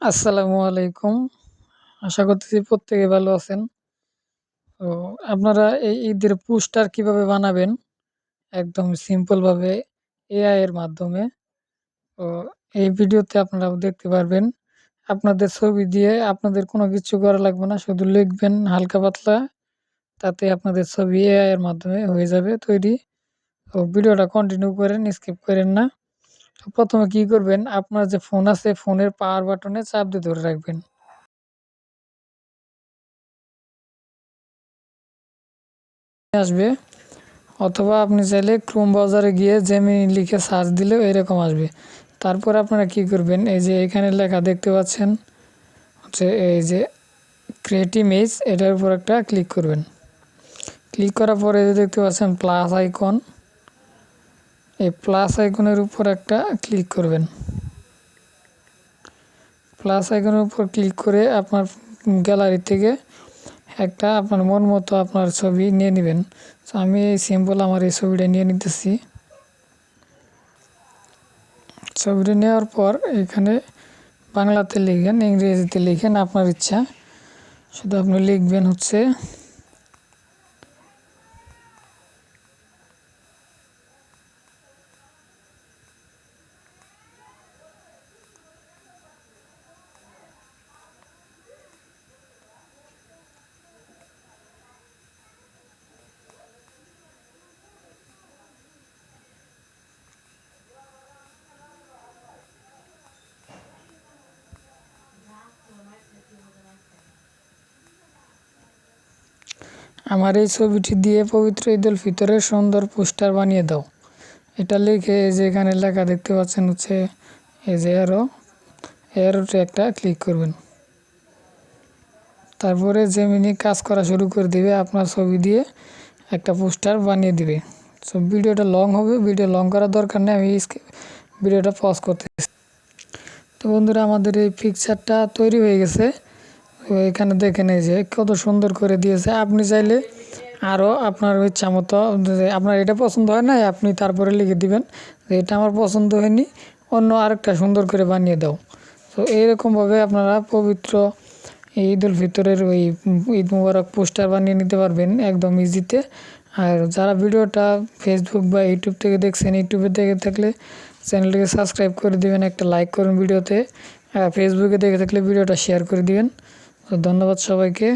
আসসালামু আলাইকুম। আশা করতেছি প্রত্যেকে ভালো আছেন। তো আপনারা এই ঈদের পোস্টার কিভাবে বানাবেন? একদম সিম্পল ভাবে এআই এর মাধ্যমে। তো এই ভিডিওতে আপনারা দেখতে পারবেন। আপনাদের ছবি দিয়ে আপনাদের কোনো কিছু করা লাগবে না। শুধু লিখবেন হালকা পাতলা। তাতে আপনাদের ছবি এআই এর মাধ্যমে হয়ে যাবে তৈরি। তো ভিডিওটা কন্টিনিউ করেন, স্কিপ কইরেন না। তো ১ম এ কি করবেন? আপনার যে ফোন আছে ফোনের পাওয়ার বাটনে চাপ দিয়ে ধরে রাখবেন। আসবে অথবা আপনি চাইলে ক্রোম ব্রাউজারে গিয়ে জেমিনি লিখে সার্চ দিলেও এরকম আসবে। তারপর আপনারা কি করবেন? এই যে এখানে লেখা দেখতে পাচ্ছেন হচ্ছে এই যে ক্রিয়েট ইমেজ, এটার উপর একটা ক্লিক করবেন। ক্লিক করার পরে এই যে দেখতে পাচ্ছেন প্লাস আইকন, এই প্লাস আইকনের উপর একটা ক্লিক করবেন। প্লাস আইকনের উপর ক্লিক করে আপনার গ্যালারি থেকে একটা আপনার মন মতো আপনার ছবি নিয়ে নেবেন। তো আমি এই সিম্পল আমার এই ছবিটা নিয়ে নিতেছি। ছবিটা নেওয়ার পর এখানে বাংলাতে লিখেন, ইংরেজিতে লিখেন আপনার ইচ্ছা। শুধু আপনি লিখবেন হচ্ছে আমার এই ছবিটি দিয়ে পবিত্র ঈদ উল ফিতরের সুন্দর পোস্টার বানিয়ে দাও। এটা লিখে এই যে এখানে লেখা দেখতে পাচ্ছেন হচ্ছে এই যে এরোতে একটা ক্লিক করবেন। তারপরে জেমিনি কাজ করা শুরু করে দিবে, আপনার ছবি দিয়ে একটা পোস্টার বানিয়ে দিবে। সো ভিডিওটা লং হবে, ভিডিও লং করার দরকার নেই, আমি ভিডিওটা পজ করতেছি। তো বন্ধুরা আমাদের এই পিকচারটা তৈরি হয়ে গেছে। তো এখানে দেখেন এই যে কত সুন্দর করে দিয়েছে। আপনি চাইলে আরও আপনার ইচ্ছা মতো আপনার এটা পছন্দ হয় না, আপনি তারপরে লিখে দিবেন যে এটা আমার পছন্দ হয়নি, অন্য আরেকটা সুন্দর করে বানিয়ে দাও। তো এইরকমভাবে আপনারা পবিত্র ঈদ উল ফিতরের ওই ঈদ মুবারক পোস্টার বানিয়ে নিতে পারবেন একদম ইজিতে। আর যারা ভিডিওটা ফেসবুক বা ইউটিউব থেকে দেখছেন, ইউটিউবে দেখে থাকলে চ্যানেলটিকে সাবস্ক্রাইব করে দিবেন, একটা লাইক করুন ভিডিওতে। ফেসবুকে দেখে থাকলে ভিডিওটা শেয়ার করে দিবেন। তো ধন্যবাদ সবাইকে।